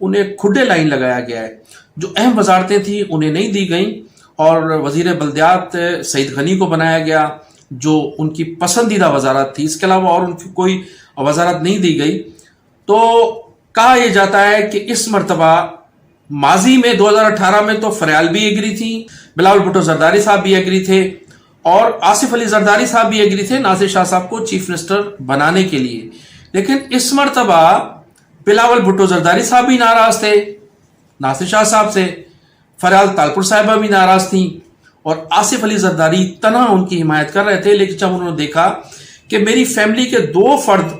انہیں کھڈے لائن لگایا گیا ہے. جو اہم وزارتیں تھیں انہیں نہیں دی گئیں اور وزیر بلدیات سعید غنی کو بنایا گیا جو ان کی پسندیدہ وزارت تھی. اس کے علاوہ اور ان کی کوئی وزارت نہیں دی گئی. تو کہا یہ جاتا ہے کہ اس مرتبہ ماضی میں 2018 میں تو فریال بھی ایگری تھی, بلاول بھٹو زرداری صاحب بھی ایگری تھے اور آصف علی زرداری صاحب بھی ایگری تھے ناصر شاہ صاحب کو چیف منسٹر بنانے کے لیے. لیکن اس مرتبہ بلاول بھٹو زرداری صاحب بھی ناراض تھے ناصر شاہ صاحب سے, فریال تالپور صاحبہ بھی ناراض تھیں اور آصف علی زرداری تنہا ان کی حمایت کر رہے تھے. لیکن جب انہوں نے دیکھا کہ میری فیملی کے 2 فرد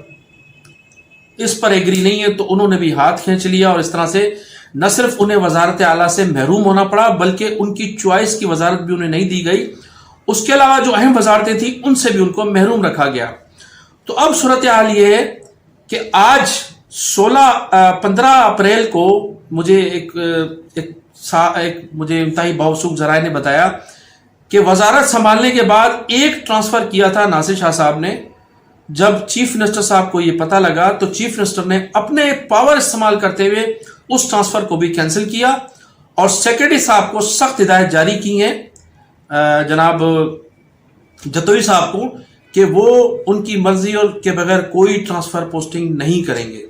اس پر ایگری نہیں ہے تو انہوں نے بھی ہاتھ کھینچ لیا اور اس طرح سے نہ صرف انہیں وزارت اعلیٰ سے محروم ہونا پڑا بلکہ ان کی چوائس کی وزارت بھی انہیں نہیں دی گئی. اس کے علاوہ جو اہم وزارتیں تھیں ان سے بھی ان کو محروم رکھا گیا. تو اب صورتحال یہ ہے کہ آج 15 اپریل کو مجھے مجھے انتہائی باوسوک ذرائع نے بتایا کہ وزارت سنبھالنے کے بعد ایک ٹرانسفر کیا تھا ناصر شاہ صاحب نے. جب چیف منسٹر صاحب کو یہ پتہ لگا تو چیف منسٹر نے اپنے پاور استعمال کرتے ہوئے اس ٹرانسفر کو بھی کینسل کیا اور سیکرٹری صاحب کو سخت ہدایت جاری کی ہیں جناب جتوئی صاحب کو کہ وہ ان کی مرضی اور کے بغیر کوئی ٹرانسفر پوسٹنگ نہیں کریں گے.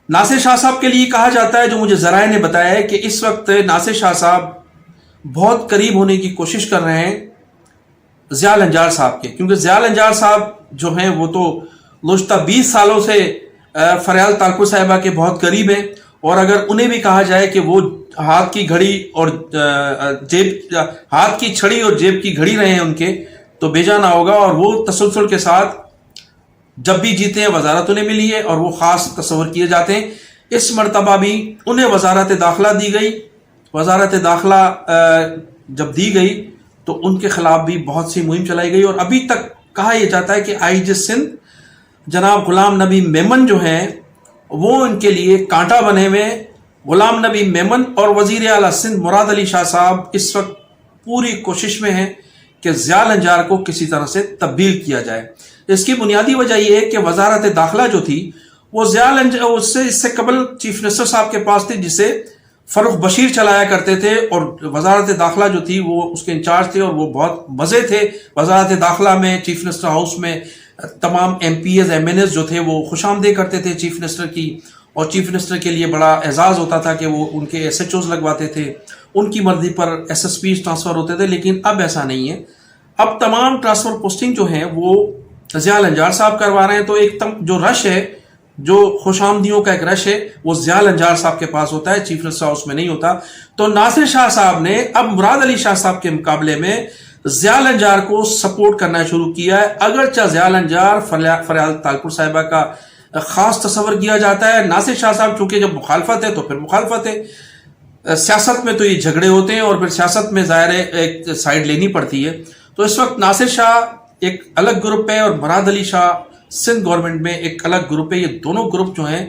ناصر شاہ صاحب کے لیے کہا جاتا ہے, جو مجھے ذرائع نے بتایا ہے, کہ اس وقت ناصر شاہ صاحب بہت قریب ہونے کی کوشش کر رہے ہیں ضیاء النجار صاحب کے, کیونکہ ضیاء النجار صاحب جو ہیں وہ تو گزشتہ 20 سالوں سے فریال تالپور صاحبہ کے بہت قریب ہیں اور اگر انہیں بھی کہا جائے کہ وہ ہاتھ کی گھڑی اور ہاتھ کی چھڑی اور جیب کی گھڑی رہے ہیں ان کے تو بیجا نہ ہوگا. اور وہ تسلسل کے ساتھ جب بھی جیتے ہیں وزارت انہیں ملی ہے اور وہ خاص تصور کیے جاتے ہیں. اس مرتبہ بھی انہیں وزارت داخلہ دی گئی. وزارت داخلہ جب دی گئی تو ان کے خلاف بھی بہت سی مہم چلائی گئی اور ابھی تک کہا یہ جاتا ہے کہ آئی جی سندھ جناب غلام نبی میمن جو ہیں وہ ان کے لیے کانٹا بنے ہوئے. غلام نبی میمن اور وزیر اعلیٰ سندھ مراد علی شاہ صاحب اس وقت پوری کوشش میں ہیں کہ ضیاء النجار کو کسی طرح سے تبدیل کیا جائے. اس کی بنیادی وجہ یہ ہے کہ وزارت داخلہ جو تھی وہ ضیاء النجار اس سے قبل چیف منسٹر صاحب کے پاس تھی جسے فروخ بشیر چلایا کرتے تھے اور وزارت داخلہ جو تھی وہ اس کے انچارج تھے اور وہ بہت مزے تھے. وزارت داخلہ میں چیف منسٹر ہاؤس میں تمام MPs MNAs جو تھے وہ خوش آمدید کرتے تھے چیف منسٹر کی اور چیف منسٹر کے لیے بڑا اعزاز ہوتا تھا کہ وہ ان کے ایس ایچ اوز لگواتے تھے, ان کی مرضی پر ایس ایس پیز ٹرانسفر ہوتے تھے. لیکن اب ایسا نہیں ہے. اب تمام ٹرانسفر پوسٹنگ جو ہیں وہ ضیاء النجار صاحب کروا رہے ہیں. تو ایک جو رش ہے, جو خوش آمدیوں کا ایک رش ہے, وہ ضیاء النجار صاحب کے پاس ہوتا ہے, چیف منسٹر ہاؤس میں نہیں ہوتا. تو ناصر شاہ صاحب نے اب مراد علی شاہ صاحب کے مقابلے میں ضیاء النجار کو سپورٹ کرنا شروع کیا ہے. اگرچہ ضیاء النجار فریال تالپور صاحبہ کا خاص تصور کیا جاتا ہے, ناصر شاہ صاحب چونکہ جب مخالفت ہے تو پھر مخالفت ہے. سیاست میں تو یہ جھگڑے ہوتے ہیں اور پھر سیاست میں ظاہر ہے ایک سائیڈ لینی پڑتی ہے. تو اس وقت ناصر شاہ ایک الگ گروپ ہے اور مراد علی شاہ سندھ گورنمنٹ میں ایک الگ گروپ ہے. یہ دونوں گروپ جو ہیں,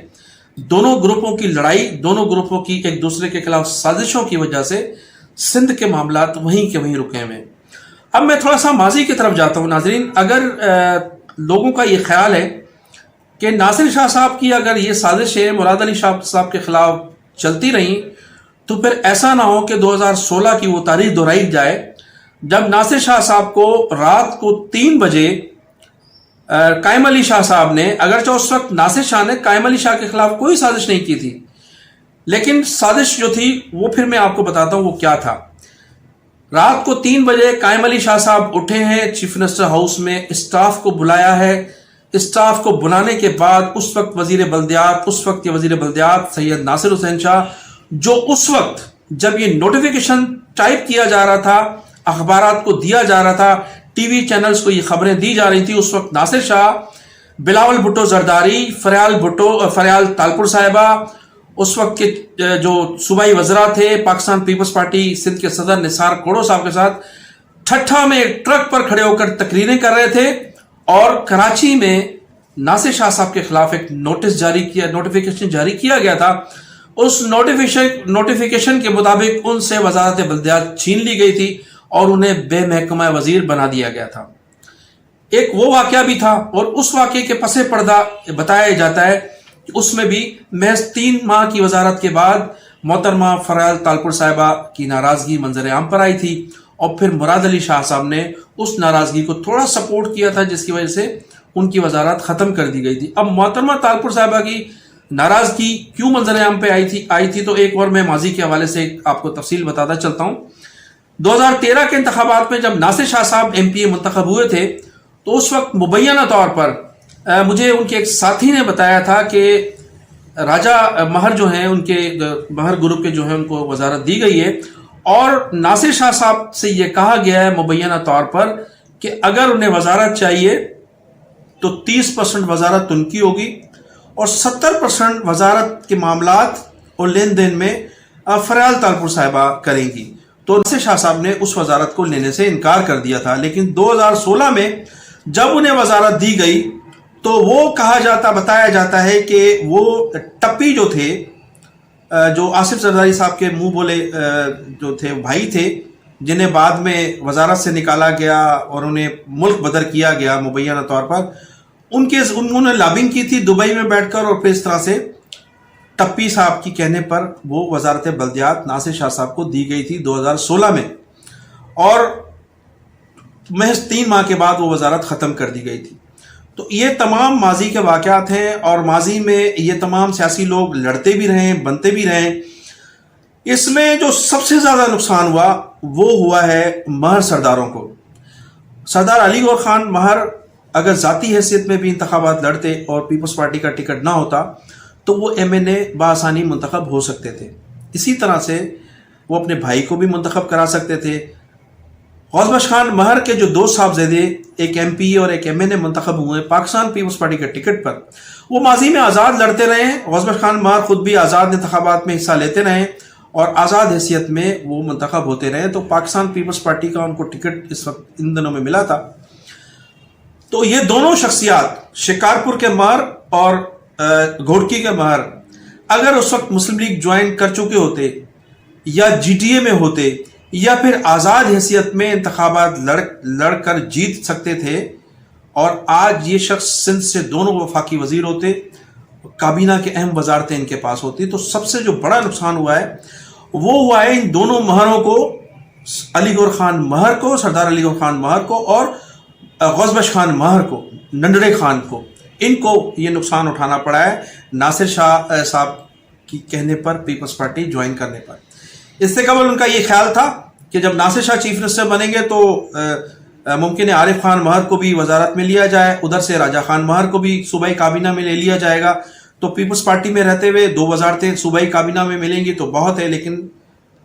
دونوں گروپوں کی لڑائی, دونوں گروپوں کی ایک دوسرے کے خلاف سازشوں کی وجہ سے سندھ کے معاملات وہیں کے وہیں رکے ہوئے ہیں. اب میں تھوڑا سا ماضی کی طرف جاتا ہوں. ناظرین, اگر لوگوں کا یہ خیال ہے کہ ناصر شاہ صاحب کی اگر یہ سازشیں مراد علی شاہ صاحب کے خلاف چلتی رہیں تو پھر ایسا نہ ہو کہ 2016 کی وہ تاریخ دہرائی جائے جب ناصر شاہ صاحب کو رات کو 3 بجے قائم علی شاہ صاحب نے, اگرچہ اس وقت ناصر شاہ نے قائم علی شاہ کے خلاف کوئی سازش نہیں کی تھی, لیکن سازش جو تھی وہ پھر میں آپ کو بتاتا ہوں وہ کیا تھا. رات کو 3 بجے قائم علی شاہ صاحب اٹھے ہیں, چیف منسٹر ہاؤس میں اسٹاف کو بلایا ہے. اسٹاف کو بلانے کے بعد اس وقت وزیر بلدیات سید ناصر حسین شاہ, جو اس وقت جب یہ نوٹیفیکیشن ٹائپ کیا جا رہا تھا, اخبارات کو دیا جا رہا تھا, ٹی وی چینلز کو یہ خبریں دی جا رہی تھی, اس وقت ناصر شاہ, بلاول بھٹو زرداری, فریال تالپور صاحبہ, اس وقت کے جو صوبائی وزراء تھے پاکستان پیپلز پارٹی سندھ کے صدر نثار کوڑو صاحب کے ساتھ ٹھٹھا میں ایک ٹرک پر کھڑے ہو کر تقریریں کر رہے تھے اور کراچی میں ناصر شاہ صاحب کے خلاف ایک نوٹیفیکیشن جاری کیا گیا تھا. اس نوٹیفیکیشن کے مطابق ان سے وزارت بلدیات چھین لی گئی تھی اور انہیں بے محکمہ وزیر بنا دیا گیا تھا. ایک وہ واقعہ بھی تھا اور اس واقعے کے پس پردہ بتایا جاتا ہے اس میں بھی محض 3 ماہ کی وزارت کے بعد محترمہ فریال تالپور صاحبہ کی ناراضگی منظر عام پر آئی تھی، اور پھر مراد علی شاہ صاحب نے اس ناراضگی کو تھوڑا سپورٹ کیا تھا، جس کی وجہ سے ان کی وزارت ختم کر دی گئی تھی۔ اب محترمہ تالپور صاحبہ کی ناراضگی کیوں منظر عام پہ آئی تھی تو ایک اور میں ماضی کے حوالے سے آپ کو تفصیل بتاتا چلتا ہوں۔ 2013 کے انتخابات میں جب ناصر شاہ صاحب MP منتخب ہوئے تھے تو اس وقت مبینہ طور پر مجھے ان کے ایک ساتھی نے بتایا تھا کہ راجہ مہر جو ہیں، ان کے مہر گروپ کے جو ہیں، ان کو وزارت دی گئی ہے، اور ناصر شاہ صاحب سے یہ کہا گیا ہے مبینہ طور پر کہ اگر انہیں وزارت چاہیے تو 30% وزارت ان کی ہوگی اور 70% وزارت کے معاملات اور لین دین میں فریال تالپور صاحبہ کریں گی۔ تو ناصر شاہ صاحب نے اس وزارت کو لینے سے انکار کر دیا تھا، لیکن 2016 میں جب انہیں وزارت دی گئی تو وہ بتایا جاتا ہے کہ وہ ٹپی جو تھے، جو آصف زرداری صاحب کے منہ بولے جو تھے بھائی تھے، جنہیں بعد میں وزارت سے نکالا گیا اور انہیں ملک بدر کیا گیا مبینہ طور پر، انہوں نے لابنگ کی تھی دبئی میں بیٹھ کر، اور پھر اس طرح سے ٹپی صاحب کی کہنے پر وہ وزارت بلدیات ناصر شاہ صاحب کو دی گئی تھی 2016 میں، اور محض 3 ماہ کے بعد وہ وزارت ختم کر دی گئی تھی۔ تو یہ تمام ماضی کے واقعات ہیں، اور ماضی میں یہ تمام سیاسی لوگ لڑتے بھی رہے، بنتے بھی رہے۔ اس میں جو سب سے زیادہ نقصان ہوا وہ ہوا ہے مہر سرداروں کو۔ سردار علی گور خان مہر اگر ذاتی حیثیت میں بھی انتخابات لڑتے اور پیپلز پارٹی کا ٹکٹ نہ ہوتا تو وہ MNA بآسانی منتخب ہو سکتے تھے۔ اسی طرح سے وہ اپنے بھائی کو بھی منتخب کرا سکتے تھے۔ غوث بخش خان مہر کے جو 2 صاحبزادے، ایک MP اور ایک MNA منتخب ہوئے پاکستان پیپلز پارٹی کے ٹکٹ پر، وہ ماضی میں آزاد لڑتے رہے۔ غوث بخش خان مہر خود بھی آزاد انتخابات میں حصہ لیتے رہے اور آزاد حیثیت میں وہ منتخب ہوتے رہے، تو پاکستان پیپلز پارٹی کا ان کو ٹکٹ اس وقت ان دنوں میں ملا تھا۔ تو یہ دونوں شخصیات، شکارپور کے مہر اور گھوڑکی کے مہر، اگر اس وقت مسلم لیگ جوائن کر چکے ہوتے یا GTA میں ہوتے یا پھر آزاد حیثیت میں انتخابات لڑ کر جیت سکتے تھے، اور آج یہ شخص سندھ سے دونوں وفاقی وزیر ہوتے، کابینہ کے اہم وزارتیں ان کے پاس ہوتی، تو سب سے جو بڑا نقصان ہوا ہے وہ ہوا ہے ان دونوں مہروں کو، علی گور خان مہر کو، سردار علی گور خان مہر کو، اور غوث بخش خان مہر کو، ننڈڑے خان کو، ان کو یہ نقصان اٹھانا پڑا ہے ناصر شاہ صاحب کی کہنے پر پیپلز پارٹی جوائن کرنے پر۔ اس سے قبل ان کا یہ خیال تھا کہ جب ناصر شاہ چیف منسٹر بنیں گے تو ممکن ہے عارف خان مہر کو بھی وزارت میں لیا جائے، ادھر سے راجہ خان مہر کو بھی صوبائی کابینہ میں لے لیا جائے گا، تو پیپلز پارٹی میں رہتے ہوئے 2 وزارتیں صوبائی کابینہ میں ملیں گی تو بہت ہے، لیکن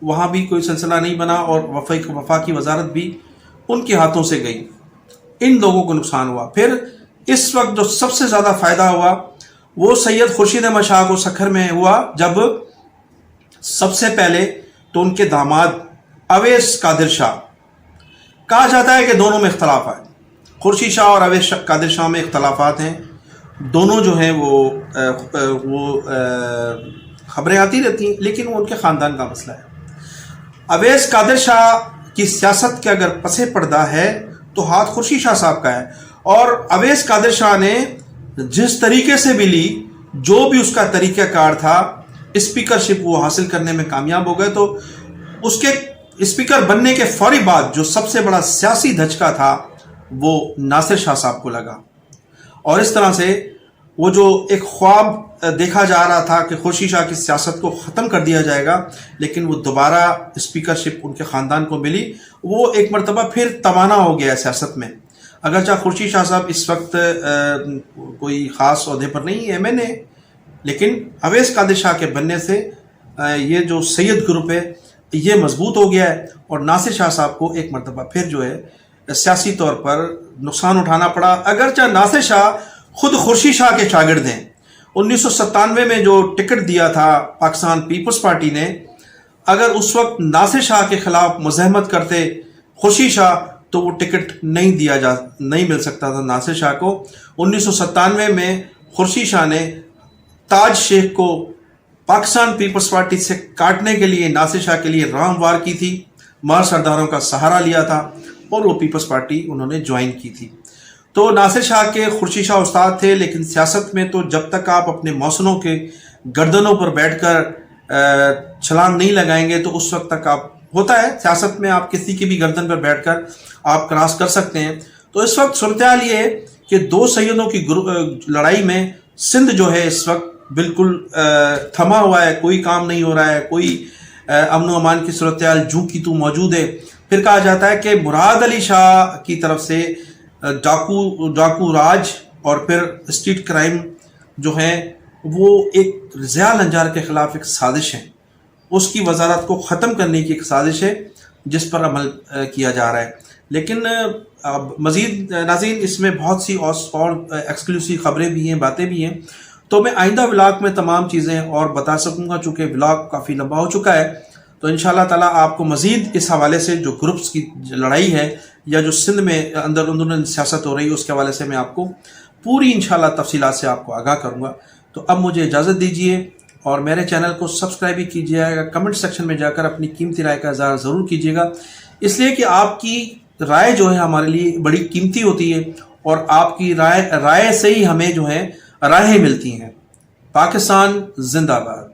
وہاں بھی کوئی سلسلہ نہیں بنا اور وفاقی وزارت بھی ان کے ہاتھوں سے گئی۔ ان لوگوں کو نقصان ہوا۔ پھر اس وقت جو سب سے زیادہ فائدہ ہوا وہ سید خورشید احمد شاہ کو سکھر میں ہوا، جب سب سے پہلے تو ان کے داماد اویس قادر شاہ، کہا جاتا ہے کہ دونوں میں اختلافات ہیں، خورشید شاہ اور اویس قادر شاہ میں اختلافات ہیں، دونوں جو ہیں وہ خبریں آتی رہتی ہیں، لیکن وہ ان کے خاندان کا مسئلہ ہے۔ اویس قادر شاہ کی سیاست کے اگر پس پردہ ہے تو ہاتھ خورشید شاہ صاحب کا ہے، اور اویس قادر شاہ نے جس طریقے سے بھی لی، جو بھی اس کا طریقہ کار تھا، اسپیکرشپ وہ حاصل کرنے میں کامیاب ہو گئے، تو اس کے اسپیکر بننے کے فوری بعد جو سب سے بڑا سیاسی دھچکا تھا وہ ناصر شاہ صاحب کو لگا، اور اس طرح سے وہ جو ایک خواب دیکھا جا رہا تھا کہ خورشید شاہ کی سیاست کو ختم کر دیا جائے گا، لیکن وہ دوبارہ اسپیکرشپ ان کے خاندان کو ملی، وہ ایک مرتبہ پھر توانا ہو گیا سیاست میں۔ اگرچہ خورشید شاہ صاحب اس وقت کوئی خاص عہدے پر نہیں MNA، لیکن اویس قادر شاہ کے بننے سے یہ جو سید گروپ ہے یہ مضبوط ہو گیا ہے، اور ناصر شاہ صاحب کو ایک مرتبہ پھر جو ہے سیاسی طور پر نقصان اٹھانا پڑا۔ اگرچہ ناصر شاہ خود خورشید شاہ کے شاگرد ہیں، 1997 میں جو ٹکٹ دیا تھا پاکستان پیپلز پارٹی نے، اگر اس وقت ناصر شاہ کے خلاف مزاحمت کرتے خورشید شاہ تو وہ ٹکٹ نہیں مل سکتا تھا ناصر شاہ کو۔ 1997 میں خورشید شاہ نے تاج شیخ کو پاکستان پیپلز پارٹی سے کاٹنے کے لیے ناصر شاہ کے لیے رام وار کی تھی، مہر سرداروں کا سہارا لیا تھا، اور وہ پیپلز پارٹی انہوں نے جوائن کی تھی۔ تو ناصر شاہ کے خورشید شاہ استاد تھے، لیکن سیاست میں تو جب تک آپ اپنے محسنوں کے گردنوں پر بیٹھ کر چھلانگ نہیں لگائیں گے تو اس وقت تک آپ، ہوتا ہے سیاست میں آپ کسی کی بھی گردن پر بیٹھ کر آپ کراس کر سکتے ہیں۔ تو اس وقت صورتحال یہ ہے کہ دو سیدوں کی لڑائی میں سندھ جو ہے اس وقت بالکل تھما ہوا ہے، کوئی کام نہیں ہو رہا ہے، کوئی امن و امان کی صورتحال جوں کی تو موجود ہے۔ پھر کہا جاتا ہے کہ مراد علی شاہ کی طرف سے ڈاکو راج اور پھر اسٹریٹ کرائم جو ہیں وہ ایک ضیاء الانجار کے خلاف ایک سازش ہے، اس کی وزارت کو ختم کرنے کی ایک سازش ہے جس پر عمل کیا جا رہا ہے۔ لیکن مزید ناظرین اس میں بہت سی اور ایکسکلوسیو خبریں بھی ہیں، باتیں بھی ہیں، تو میں آئندہ ولاگ میں تمام چیزیں اور بتا سکوں گا، چونکہ ولاگ کافی لمبا ہو چکا ہے۔ تو انشاءاللہ تعالیٰ آپ کو مزید اس حوالے سے جو گروپس کی لڑائی ہے یا جو سندھ میں اندرون سیاست ہو رہی ہے اس کے حوالے سے میں آپ کو پوری انشاءاللہ تفصیلات سے آپ کو آگاہ کروں گا۔ تو اب مجھے اجازت دیجیے اور میرے چینل کو سبسکرائب بھی کیجیے گا، کمنٹ سیکشن میں جا کر اپنی قیمتی رائے کا اظہار ضرور کیجیے گا، اس لیے کہ آپ کی رائے جو ہے ہمارے لیے بڑی قیمتی ہوتی ہے اور آپ کی رائے سے ہی ہمیں جو ہے راہیں ملتی ہیں۔ پاکستان زندہ باد۔